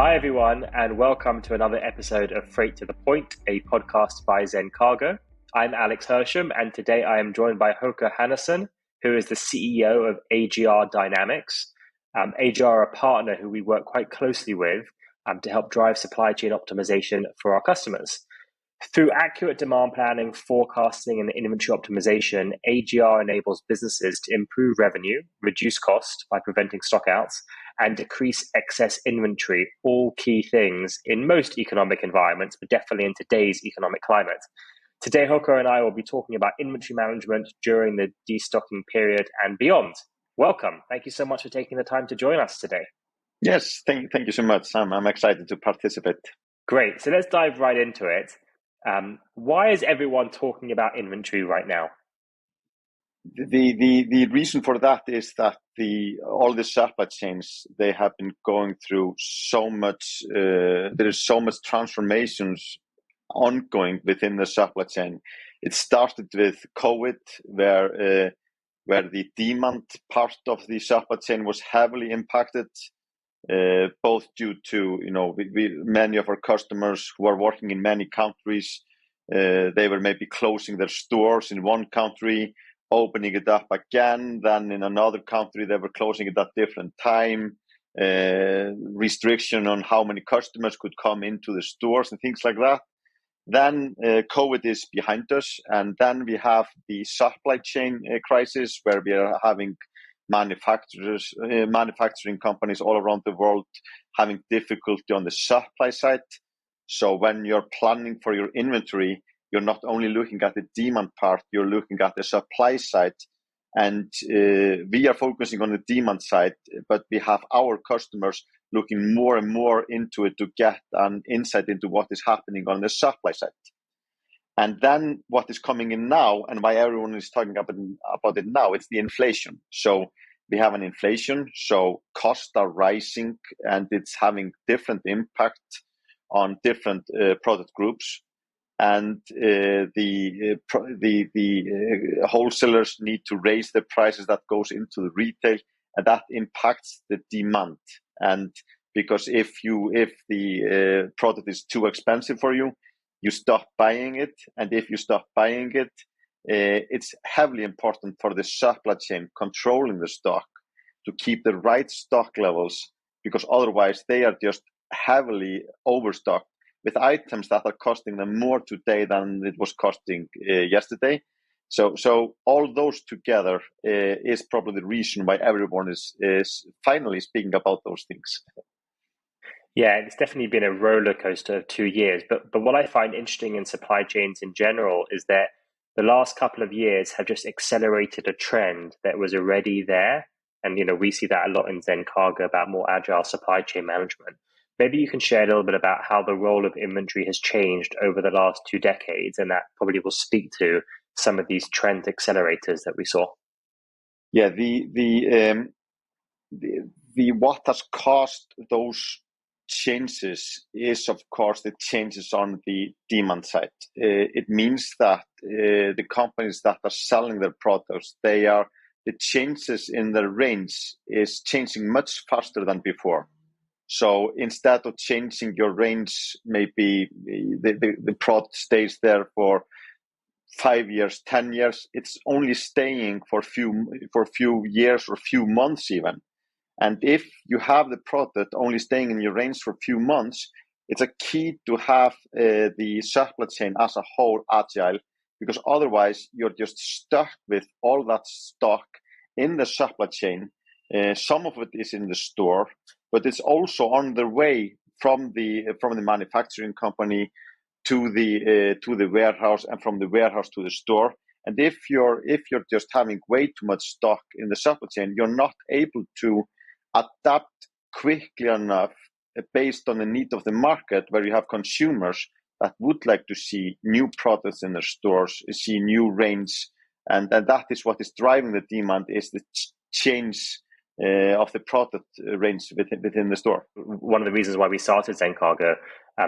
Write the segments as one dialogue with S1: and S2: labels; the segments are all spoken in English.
S1: Hi everyone, and welcome to another episode of Freight to the Point, a podcast by Zencargo. I'm Alex Hersham, and today I am joined by Haukur Hannesson, who is the CEO of agile Dynamics. agile are a partner who we work quite closely with to help drive supply chain optimization for our customers. Through accurate demand planning, forecasting, and inventory optimization, AGR enables businesses to improve revenue, reduce cost by preventing stockouts, and decrease excess inventory, all key things in most economic environments, but definitely in today's economic climate. Today, Haukur and I will be talking about inventory management during the destocking period and beyond. Welcome. Thank you so much for taking the time to join us today.
S2: Yes, thank you so much, Sam. I'm excited to participate.
S1: Great. So let's dive right into it. Why is everyone talking about inventory right now?
S2: The reason for that is that all the supply chains, they have been going through so much. There is so much transformations ongoing within the supply chain. It started with COVID, where the demand part of the supply chain was heavily impacted, both due to many of our customers who are working in many countries. They were maybe closing their stores in one country, opening it up again. Then in another country, they were closing it at different time. Restriction on how many customers could come into the stores and things like that. Then COVID is behind us, and then we have the supply chain crisis, where we are having manufacturing companies all around the world having difficulty on the supply side. So when you're planning for your inventory, you're not only looking at the demand part, you're looking at the supply side. And we are focusing on the demand side, but we have our customers looking more and more into it to get an insight into what is happening on the supply side. And then what is coming in now, and why everyone is talking about it now, it's the inflation. So we have an inflation, so costs are rising, and it's having different impact on different product groups. And the wholesalers need to raise the prices that goes into the retail, and that impacts the demand. And because if the product is too expensive for you, you stop buying it. And if you stop buying it, it's heavily important for the supply chain controlling the stock to keep the right stock levels, because otherwise they are just heavily overstocked with items that are costing them more today than it was costing yesterday. So all those together is probably the reason why everyone is finally speaking about those things.
S1: Yeah, it's definitely been a roller coaster of 2 years. But what I find interesting in supply chains in general is that the last couple of years have just accelerated a trend that was already there. And we see that a lot in Zencargo about more agile supply chain management. Maybe you can share a little bit about how the role of inventory has changed over the last 2 decades, and that probably will speak to some of these trend accelerators that we saw.
S2: Yeah, the what has caused those changes is, of course, the changes on the demand side. It means that the companies that are selling their products, the changes in the range is changing much faster than before. So instead of changing your range, maybe the product stays there for 5 years, 10 years. It's only staying for a few years or few months even. And if you have the product only staying in your range for a few months, it's a key to have the supply chain as a whole agile, because otherwise you're just stuck with all that stock in the supply chain. Some of it is in the store, but it's also on the way from the manufacturing company to the warehouse, and from the warehouse to the store. And if you're just having way too much stock in the supply chain, you're not able to adapt quickly enough based on the need of the market, where you have consumers that would like to see new products in their stores, see new range, and that is what is driving the demand, is the change of the product range within the store.
S1: One of the reasons why we started Zencargo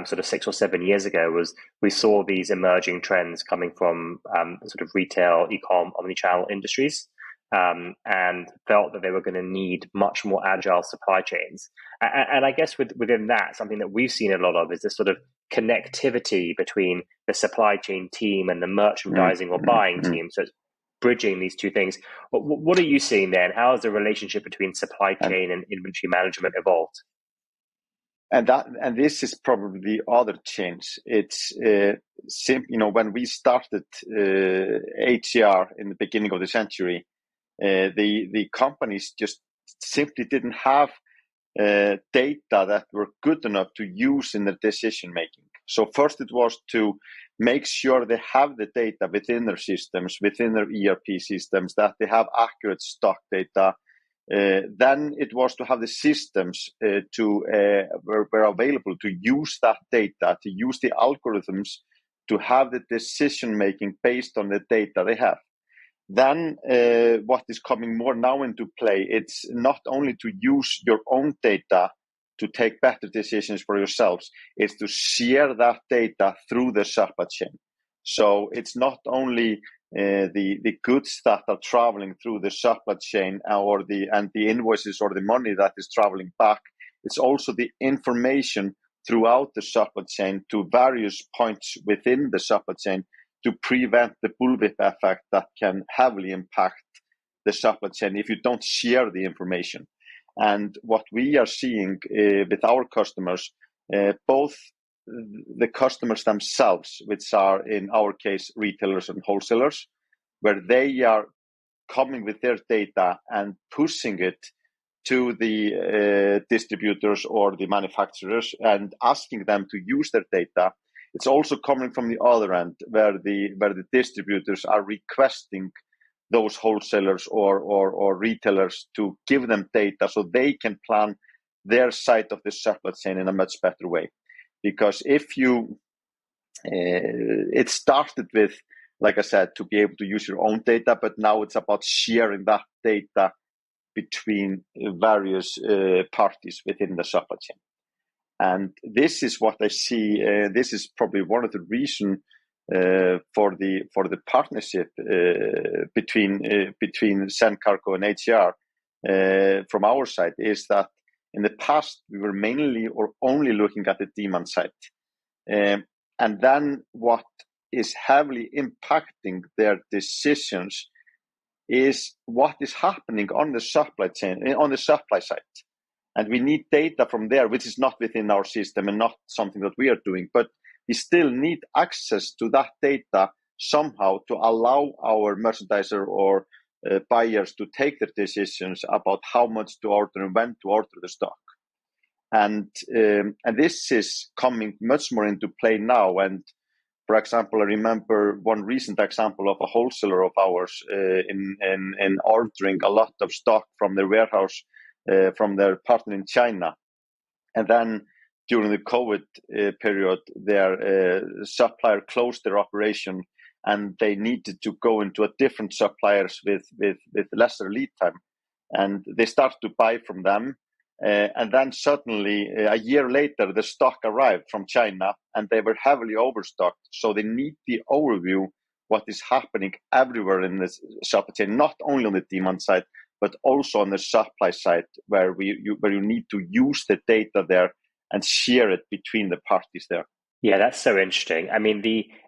S1: sort of 6 or 7 years ago was we saw these emerging trends coming from sort of retail, e-com, omnichannel industries. and felt that they were going to need much more agile supply chains. And I guess within that, something that we've seen a lot of is this sort of connectivity between the supply chain team and the merchandising or buying team. So it's bridging these two things. What are you seeing there, and how has the relationship between supply chain and inventory management evolved?
S2: And this is probably the other change. It's when we started AGR in the beginning of the century, the companies just simply didn't have data that were good enough to use in their decision making. So first it was to make sure they have the data within their systems, within their ERP systems, that they have accurate stock data. Then it was to have the systems were available to use that data, to use the algorithms to have the decision making based on the data they have. Then what is coming more now into play, it's not only to use your own data to take better decisions for yourselves, it's to share that data through the supply chain. So it's not only the goods that are traveling through the supply chain and the invoices or the money that is traveling back, it's also the information throughout the supply chain to various points within the supply chain to prevent the bullwhip effect that can heavily impact the supply chain if you don't share the information. And what we are seeing with our customers, both the customers themselves, which are in our case retailers and wholesalers, where they are coming with their data and pushing it to the distributors or the manufacturers and asking them to use their data. It's also coming from the other end, where the distributors are requesting those wholesalers or retailers to give them data so they can plan their side of the supply chain in a much better way. Because if you, it started with, like I said, to be able to use your own data, but now it's about sharing that data between various parties within the supply chain. And this is what I see. This is probably one of the reasons for the partnership between Zencargo and AGR from our side, is that in the past we were mainly or only looking at the demand side, and then what is heavily impacting their decisions is what is happening on the supply chain, on the supply side. And we need data from there, which is not within our system and not something that we are doing. But we still need access to that data somehow to allow our merchandiser or buyers to take their decisions about how much to order and when to order the stock. And this is coming much more into play now. And for example, I remember one recent example of a wholesaler of ours in ordering a lot of stock from their warehouse from their partner in China. And then during the COVID period, their supplier closed their operation and they needed to go into a different suppliers with lesser lead time. And they started to buy from them. And then suddenly, a year later, the stock arrived from China and they were heavily overstocked. So they need the overview what is happening everywhere in the supply chain, not only on the demand side, but also on the supply side, where you need to use the data there and share it between the parties there.
S1: Yeah, that's so interesting. I mean,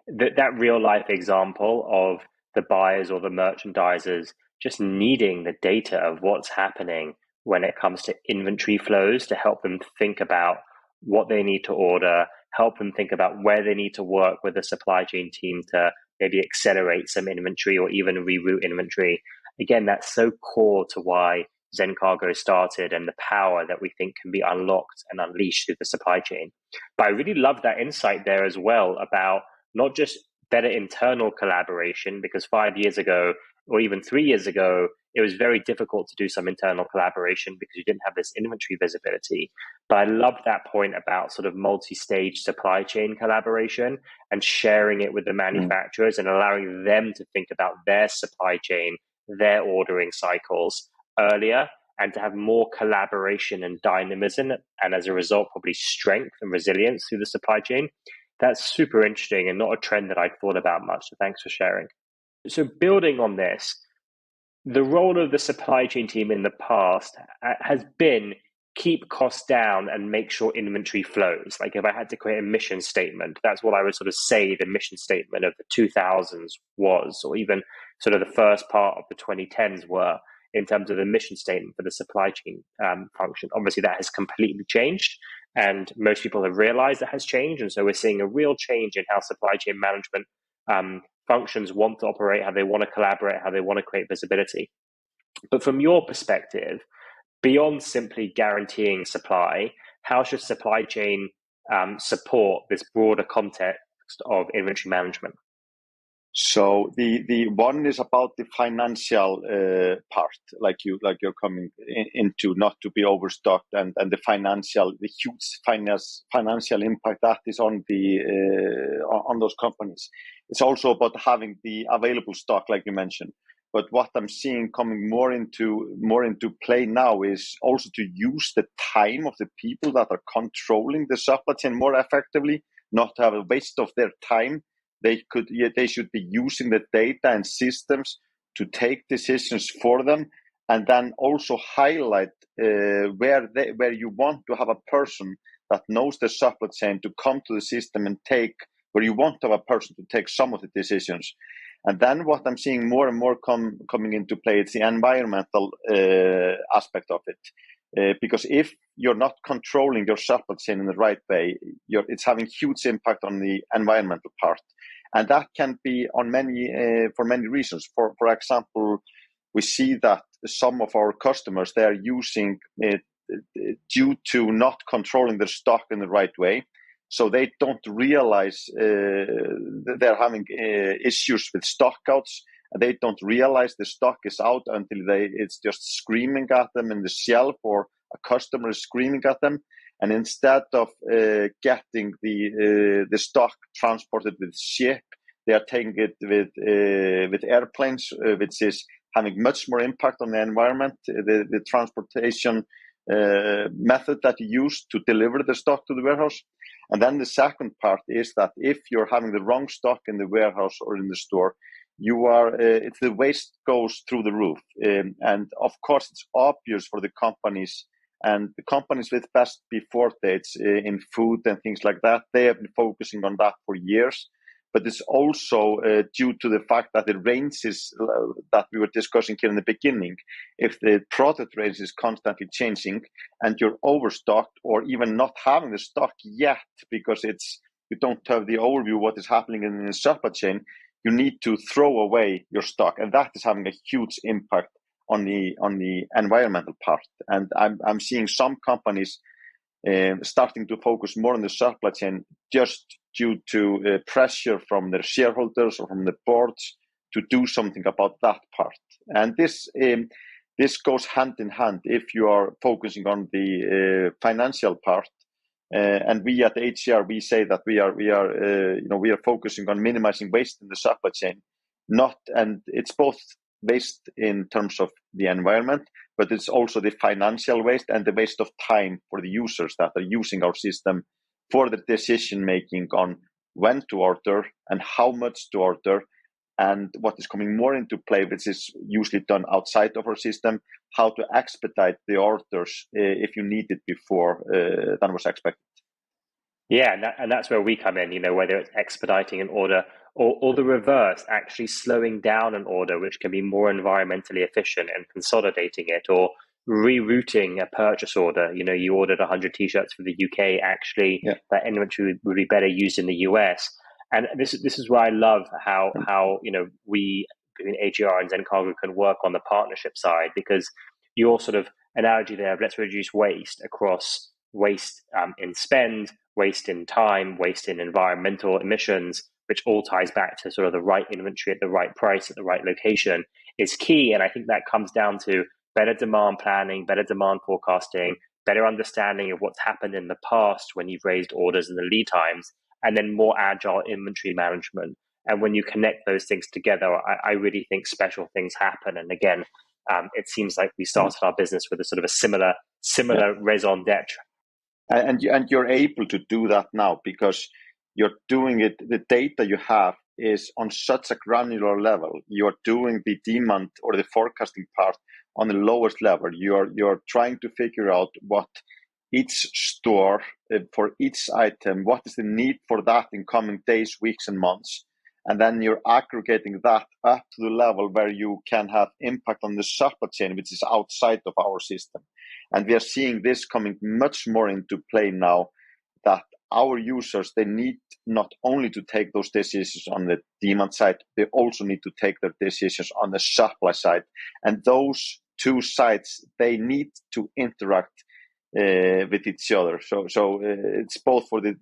S1: that real life example of the buyers or the merchandisers just needing the data of what's happening when it comes to inventory flows to help them think about what they need to order, help them think about where they need to work with the supply chain team to maybe accelerate some inventory or even reroute inventory. Again, that's so core to why Zencargo started and the power that we think can be unlocked and unleashed through the supply chain. But I really love that insight there as well about not just better internal collaboration, because 5 years ago or even 3 years ago, it was very difficult to do some internal collaboration because you didn't have this inventory visibility. But I love that point about sort of multi-stage supply chain collaboration and sharing it with the manufacturers and allowing them to think about their supply chain, their ordering cycles earlier, and to have more collaboration and dynamism, and as a result, probably strength and resilience through the supply chain. That's super interesting and not a trend that I'd thought about much. So thanks for sharing. So building on this, the role of the supply chain team in the past has been keep costs down and make sure inventory flows. Like if I had to create a mission statement, that's what I would sort of say the mission statement of the 2000s was, or even sort of the first part of the 2010s were in terms of the mission statement for the supply chain function. Obviously, that has completely changed, and most people have realized that has changed. And so we're seeing a real change in how supply chain management functions want to operate, how they want to collaborate, how they want to create visibility. But from your perspective, beyond simply guaranteeing supply, how should supply chain support this broader context of inventory management?
S2: So the one is about the financial part, like you're coming into, not to be overstocked, and the huge financial impact that is on those companies. It's also about having the available stock, like you mentioned. But what I'm seeing coming more into play now is also to use the time of the people that are controlling the supply chain more effectively, not to have a waste of their time. They should be using the data and systems to take decisions for them, and then also highlight where you want to have a person that knows the supply chain to come to the system and take, where you want to have a person to take some of the decisions. And then what I'm seeing more and more coming into play is the environmental aspect of it. Because if you're not controlling your supply chain in the right way, it's having huge impact on the environmental part. And that can be on for many reasons. For example, we see that some of our customers, they are using it due to not controlling their stock in the right way. So they don't realize they're having issues with stockouts. They don't realize the stock is out until it's just screaming at them in the shelf, or a customer is screaming at them. And instead of getting the stock transported with ship, they are taking it with airplanes, which is having much more impact on the environment. The transportation method that you use to deliver the stock to the warehouse. And then the second part is that if you're having the wrong stock in the warehouse or in the store, the waste goes through the roof. And of course, it's obvious for the companies. And the companies with best before dates in food and things like that, they have been focusing on that for years. But it's also due to the fact that the ranges that we were discussing here in the beginning, if the product range is constantly changing and you're overstocked, or even not having the stock yet because you don't have the overview of what is happening in the supply chain, you need to throw away your stock. And that is having a huge impact on the environmental part. And I'm seeing some companies starting to focus more on the supply chain just due to pressure from their shareholders or from the boards to do something about that part. And this goes hand in hand if you are focusing on the financial part. And we at HCR, we say that we are focusing on minimizing waste in the supply chain. And it's both waste in terms of the environment, but it's also the financial waste and the waste of time for the users that are using our system for the decision making on when to order and how much to order, and what is coming more into play, which is usually done outside of our system, how to expedite the orders if you need it before than was expected.
S1: Yeah, and that's where we come in, whether it's expediting an order or the reverse, actually slowing down an order, which can be more environmentally efficient, and consolidating it, or rerouting a purchase order. You ordered 100 t-shirts for the UK, actually that inventory would be better used in the US. And this is where I love how we in AGR and Zencargo can work on the partnership side, because your sort of analogy there of let's reduce waste across waste in spend, waste in time, waste in environmental emissions, which all ties back to sort of the right inventory at the right price at the right location, is key. And I think that comes down to better demand planning, better demand forecasting, better understanding of what's happened in the past when you've raised orders and the lead times, and then more agile inventory management. And when you connect those things together, I really think special things happen. And again, it seems like we started our business with a sort of a similar raison d'etre.
S2: And you're able to do that now because you're doing it. The data you have is on such a granular level. You're doing the demand or the forecasting part on the lowest level. You're trying to figure out what each store for each item, what is the need for that in coming days, weeks, and months. And then you're aggregating that up to the level where you can have impact on the supply chain, which is outside of our system. And we are seeing this coming much more into play now, that our users, they need not only to take those decisions on the demand side, they also need to take their decisions on the supply side. And those two sides, they need to interact with each other. So it's both for the,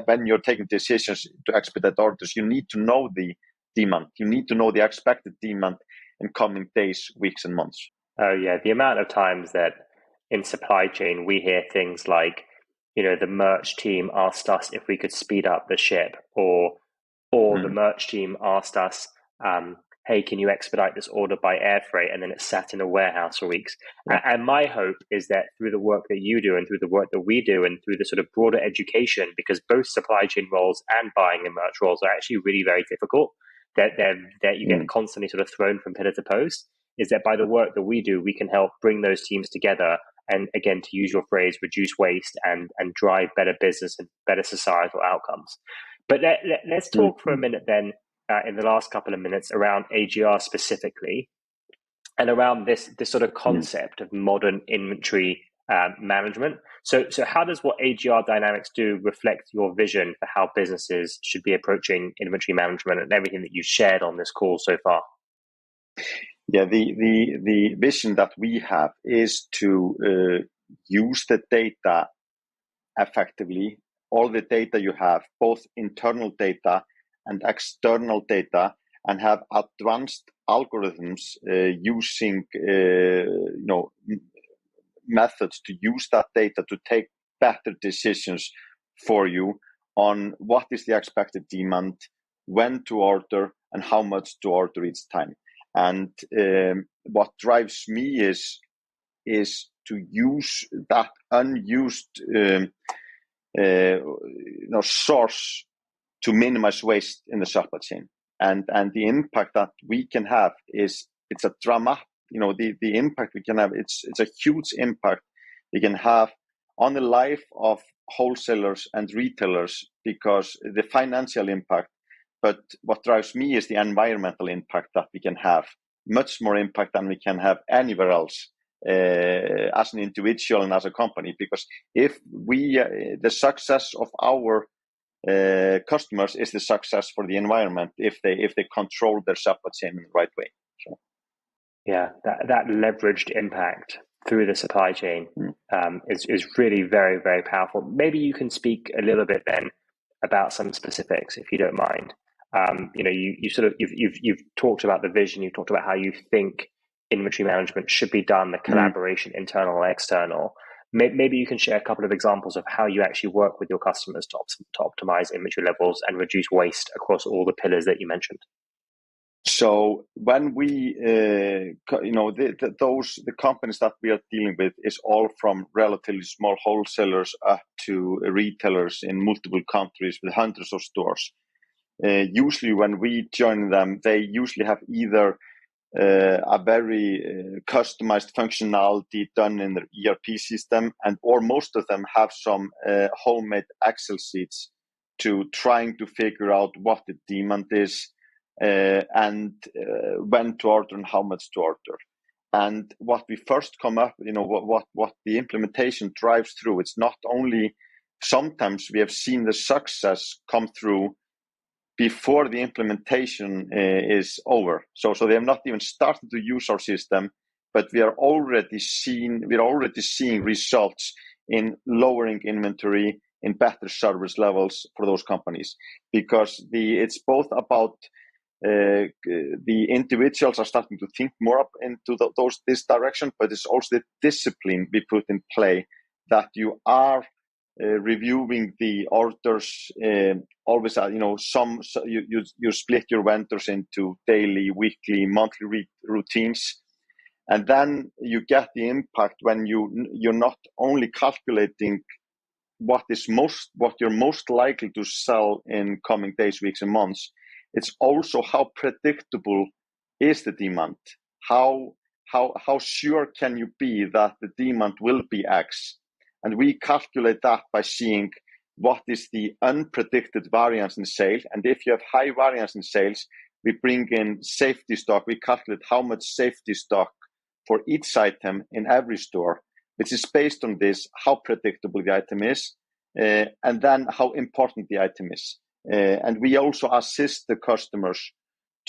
S2: when you're taking decisions to expedite orders, you need to know the demand. You need to know the expected demand in coming days, weeks, and months.
S1: Oh yeah, the amount of times that in supply chain we hear things like, the merch team asked us if we could speed up the ship, or the merch team asked us, hey, can you expedite this order by air freight? And then it sat in a warehouse for weeks. Yeah. And my hope is that through the work that you do and through the work that we do and through the sort of broader education, because both supply chain roles and buying and merch roles are actually really very difficult, that you get constantly sort of thrown from pillar to post, is that by the work that we do, we can help bring those teams together and, again, to use your phrase, reduce waste and drive better business and better societal outcomes. But let's talk for a minute then, in the last couple of minutes, around AGR specifically, and around this sort of concept of modern inventory management. So how does what AGR Dynamics do reflect your vision for how businesses should be approaching inventory management and everything that you shared on this call so far?
S2: Yeah, the vision that we have is to use the data effectively, all the data you have, both internal data and external data, and have advanced algorithms using methods to use that data to take better decisions for you on what is the expected demand, when to order, and how much to order each time. And what drives me is to use that unused source to minimize waste in the supply chain. And the impact that we can have it's a dramatic, the impact we can have, it's a huge impact we can have on the life of wholesalers and retailers, because the financial impact, but what drives me is the environmental impact that we can have, much more impact than we can have anywhere else as an individual and as a company. Because if we, the success of our customers is the success for the environment if they control their supply chain in the right way. So.
S1: Yeah, that leveraged impact through the supply chain is really very, very powerful. Maybe you can speak a little bit then about some specifics, if you don't mind. You've talked about the vision. You've talked about how you think inventory management should be done, the collaboration, internal and external. Maybe you can share a couple of examples of how you actually work with your customers to optimize inventory levels and reduce waste across all the pillars that you mentioned.
S2: So when we, the companies that we are dealing with is all from relatively small wholesalers up to retailers in multiple countries with hundreds of stores. Usually when we join them, they usually have either a very customized functionality done in their ERP system, or most of them have some homemade Excel sheets to trying to figure out what the demand is and when to order and how much to order. And what we first come up, what the implementation drives through, it's not only, sometimes we have seen the success come through before the implementation is over. So they have not even started to use our system, but we are already seeing results in lowering inventory, in better service levels for those companies, because it's both about the individuals are starting to think more up into this direction, but it's also the discipline we put in play, that you are reviewing the orders always. You split your vendors into daily, weekly, monthly routines, and then you get the impact when you're not only calculating what you're most likely to sell in coming days, weeks, and months. It's also how predictable is the demand. How sure can you be that the demand will be X? And we calculate that by seeing what is the unpredicted variance in sales. And if you have high variance in sales, we bring in safety stock. We calculate how much safety stock for each item in every store, which is based on this, how predictable the item is, and then how important the item is. And we also assist the customers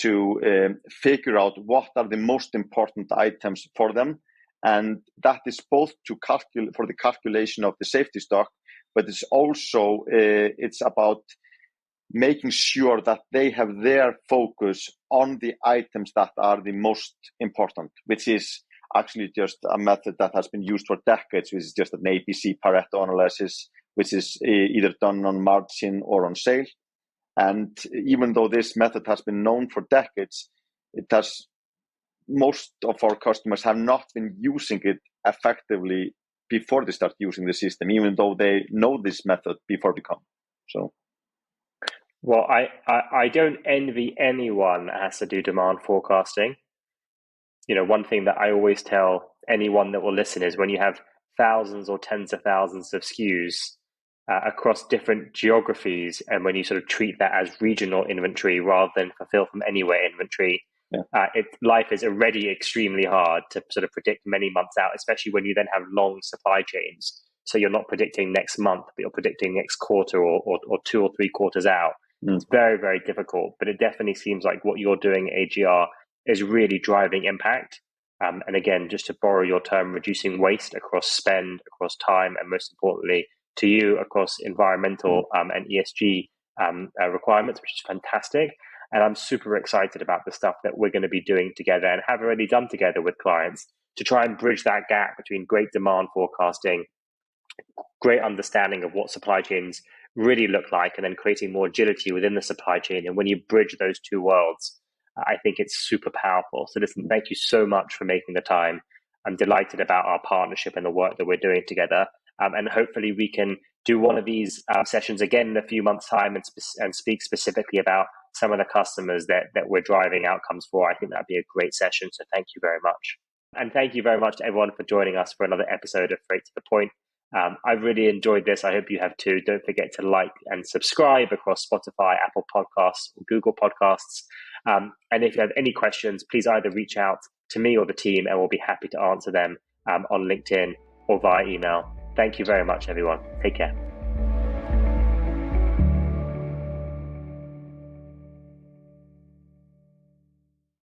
S2: to figure out what are the most important items for them. And that is both for the calculation of the safety stock, but it's also it's about making sure that they have their focus on the items that are the most important, which is actually just a method that has been used for decades, which is just an ABC Pareto analysis, which is either done on margin or on sale. And even though this method has been known for decades, most of our customers have not been using it effectively before they start using the system, even though they know this method before we come. So,
S1: well, I don't envy anyone that has to do demand forecasting. One thing that I always tell anyone that will listen is when you have thousands or tens of thousands of SKUs across different geographies, and when you sort of treat that as regional inventory rather than fulfill from anywhere inventory, life is already extremely hard to sort of predict many months out, especially when you then have long supply chains. So you're not predicting next month, but you're predicting next quarter or 2 or 3 quarters out. It's very, very difficult, but it definitely seems like what you're doing at AGR is really driving impact. And again, just to borrow your term, reducing waste across spend, across time, and most importantly, to you, across environmental and ESG requirements, which is fantastic. And I'm super excited about the stuff that we're going to be doing together and have already done together with clients to try and bridge that gap between great demand forecasting, great understanding of what supply chains really look like, and then creating more agility within the supply chain. And when you bridge those two worlds, I think it's super powerful. So listen, thank you so much for making the time. I'm delighted about our partnership and the work that we're doing together. And hopefully we can do one of these sessions again in a few months' time and speak specifically about some of the customers that we're driving outcomes for. I think that'd be a great session. So thank you very much. And thank you very much to everyone for joining us for another episode of Freight to the Point. I've really enjoyed this. I hope you have too. Don't forget to like and subscribe across Spotify, Apple Podcasts, or Google Podcasts. And if you have any questions, please either reach out to me or the team, and we'll be happy to answer them on LinkedIn or via email. Thank you very much, everyone. Take care.